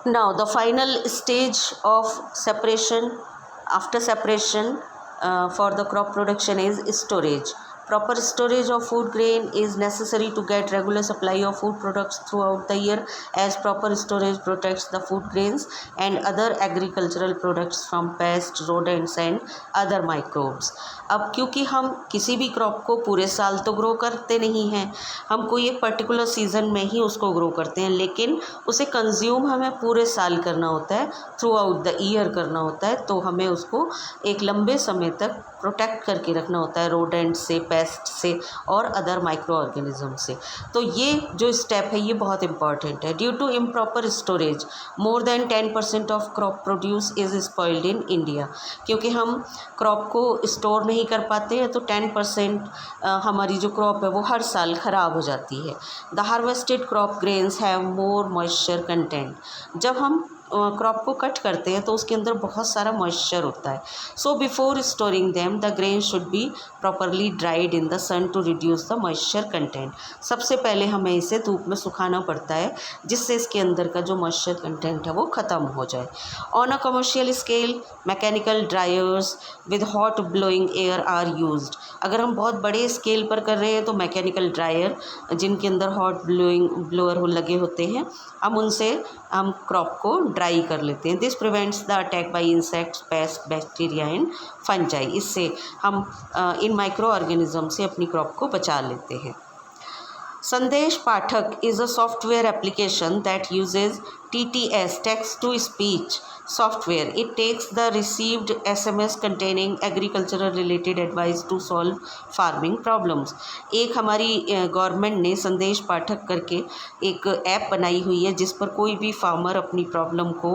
Now, the final stage of separation, after separation for the crop production is storage. Proper storage of food grain is necessary to get regular supply of food products throughout the year, as proper storage protects the food grains and other agricultural products from pests, rodents and other microbes. अब क्योंकि हम किसी भी crop को पूरे साल तो grow करते नहीं हैं, हम कोई एक पर्टिकुलर सीज़न में ही उसको ग्रो करते हैं, लेकिन उसे कंज्यूम हमें पूरे साल करना होता है, थ्रू आउट द ईयर करना होता है, तो हमें उसको एक लंबे समय तक प्रोटेक्ट करके रखना होता है रोडेंट से, पेस्ट से और अदर माइक्रो ऑर्गेनिज्म से। तो ये जो स्टेप है ये बहुत इंपॉर्टेंट है। Due to improper storage more than 10% of crop produce is spoiled in India. क्योंकि हम क्रॉप को स्टोर नहीं कर पाते हैं तो 10% हमारी जो क्रॉप है वो हर साल ख़राब हो जाती है। The harvested crop grains have more moisture content. जब हम क्रॉप को कट करते हैं तो उसके अंदर बहुत सारा मॉइस्चर होता है। So before storing them the grain should be properly dried in the sun to reduce the moisture content. सबसे पहले हमें इसे धूप में सुखाना पड़ता है जिससे इसके अंदर का जो मॉइस्चर कंटेंट है वो ख़त्म हो जाए। On a commercial scale mechanical dryers with hot blowing air are used. अगर हम बहुत बड़े स्केल पर कर रहे हैं तो मैकेनिकल ड्रायर जिनके अंदर हॉट ब्लोअर लगे होते हैं, हम क्रॉप को ड्राई कर लेते हैं। This prevents the attack by insects, paste, bacteria and fungi. इससे हम इन माइक्रो ऑर्गेनिज्म से अपनी क्रॉप को बचा लेते हैं। संदेश पाठक is a software application that uses TTS, text to speech software. It takes the received SMS containing agricultural related advice to solve farming problems. एक हमारी गवर्नमेंट ने संदेश पाठक करके एक ऐप बनाई हुई है जिस पर कोई भी फार्मर अपनी प्रॉब्लम को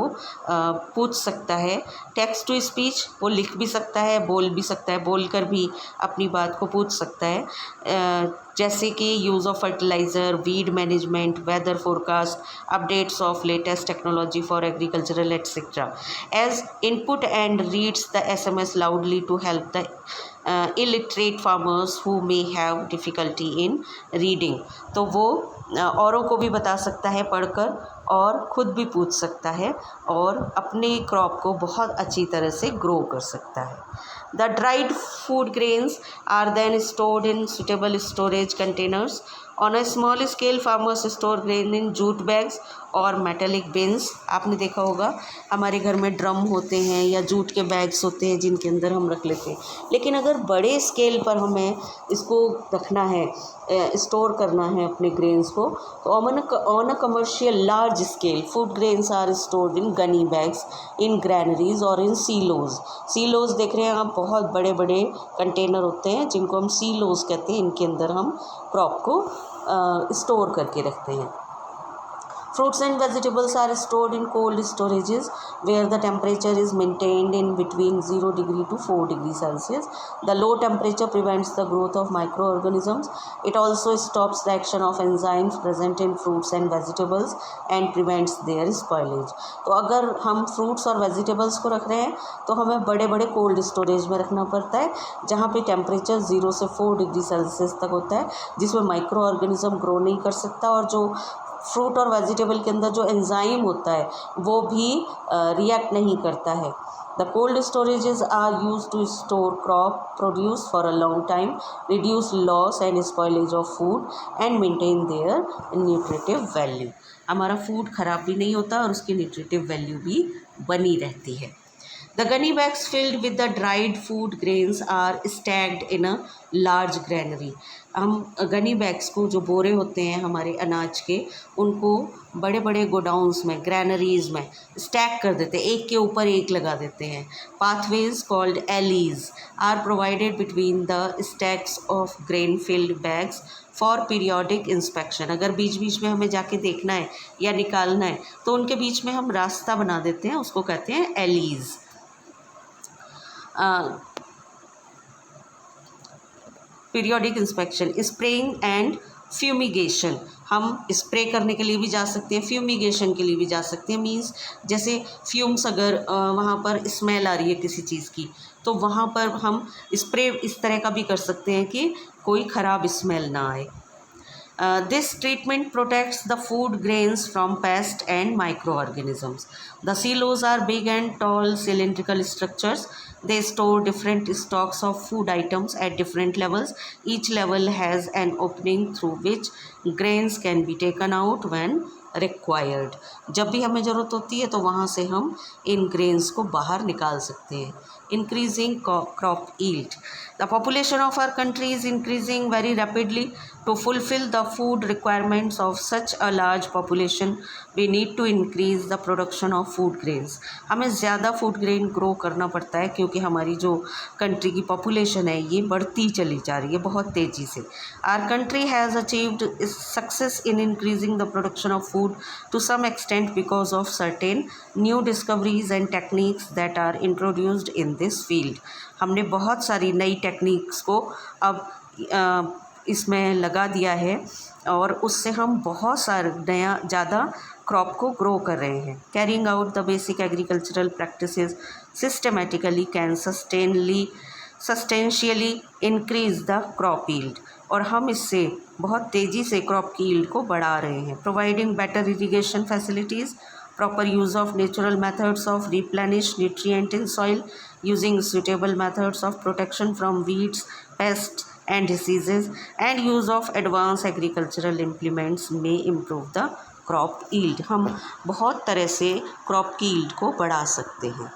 पूछ सकता है। टेक्स्ट टू स्पीच, वो लिख भी सकता है, बोल भी सकता है, बोल कर भी अपनी बात को पूछ सकता है, जैसे कि use of fertiliser, weed management, weather forecast, updates of latest technology for agricultural etcetera. As input and reads the SMS loudly to help the illiterate farmers who may have difficulty in reading। तो वो औरों को भी बता सकता है पढ़कर और ख़ुद भी पूछ सकता है और अपने क्रॉप को बहुत अच्छी तरह से ग्रो कर सकता है। The dried food grains are then stored in suitable storage containers. On a small scale, farmers store grain in jute bags और मेटेलिक बिन्स। आपने देखा होगा हमारे घर में ड्रम होते हैं या जूट के बैग्स होते हैं जिनके अंदर हम रख लेते हैं। लेकिन अगर बड़े स्केल पर हमें इसको रखना है, स्टोर करना है अपने ग्रेन्स को, तो on a commercial large scale food grains are stored in gunny bags, in granaries और इन सीलोज। सीलोज देख रहे हैं आप, बहुत बड़े बड़े कंटेनर होते हैं जिनको हम सीलोज कहते हैं। इनके अंदर हम क्रॉप को स्टोर करके रखते हैं। Fruits and vegetables are stored in cold storages where the temperature is maintained in between 0 degree to 4 degrees Celsius. The low temperature prevents the growth of microorganisms. It also stops the action of enzymes present in fruits and vegetables and prevents their spoilage. तो अगर हम fruits और vegetables को रख रहे हैं तो हमें बड़े बड़े कोल्ड स्टोरेज में रखना पड़ता है जहाँ पे टेम्परेचर 0 से 4 डिग्री सेल्सियस तक होता है, जिसमें माइक्रो ऑर्गेनिज्म ग्रो नहीं कर सकता और जो फ्रूट और वेजिटेबल के अंदर जो एंजाइम होता है वो भी रिएक्ट नहीं करता है। The cold storages are use to store crop produce for a long time, reduce loss and spoilage of food and maintain their nutritive value. हमारा फूड ख़राब भी नहीं होता और उसकी न्यूट्रिटिव वैल्यू भी बनी रहती है। The gunny bags filled with the dried food grains are stacked in a large granary. हम गनी बैग्स को, जो बोरे होते हैं हमारे अनाज के, उनको बड़े बड़े गोडाउन्स में, ग्रैनरीज में स्टैक कर देते हैं, एक के ऊपर एक लगा देते हैं। Pathways called alleys are provided between the stacks of grain filled bags for periodic inspection. अगर बीच बीच में हमें जाके देखना है या निकालना है तो उनके बीच में हम रास्ता बना देते हैं, उसको कहते हैं allies. Periodic inspection, spraying and fumigation. हम स्प्रे करने के लिए भी जा सकते हैं, फ्यूमिगेशन के लिए भी जा सकते हैं। मींस जैसे फ्यूम्स, अगर वहाँ पर स्मेल आ रही है किसी चीज़ की तो वहाँ पर हम स्प्रे इस तरह का भी कर सकते हैं कि कोई ख़राब स्मेल ना आए। This treatment protects the food grains from pests and microorganisms. The silos are big and tall cylindrical structures. They store different stocks of food items at different levels. Each level has an opening through which grains can be taken out when required. जब भी हमें ज़रूरत होती है तो वहाँ से हम इन ग्रेन्स को बाहर निकाल सकते हैं. Increasing crop yield. The population of our country is increasing very rapidly. To fulfill the food requirements of such a large population, we need to increase the production of food grains. हमें ज़्यादा food grain grow करना पड़ता है क्योंकि हमारी जो country की population है ये बढ़ती चली जा रही है बहुत तेज़ी से. Our country has achieved success in increasing the production of food to some extent because of certain new discoveries and techniques that are introduced in this field. हमने बहुत सारी नई टेक्निक्स को अब इसमें लगा दिया है और उससे हम बहुत सारे नया ज़्यादा क्रॉप को ग्रो कर रहे हैं. Carrying out the basic agricultural practices systematically can substantially increase the crop yield. और हम इससे बहुत तेज़ी से क्रॉप की यील्ड को बढ़ा रहे हैं. Providing better irrigation facilities, proper use of natural methods of replenish nutrient in soil, using suitable methods of protection from weeds, pests and diseases, and use of advanced agricultural implements may improve the crop yield. हम बहुत तरह से crop की yield को बढ़ा सकते हैं.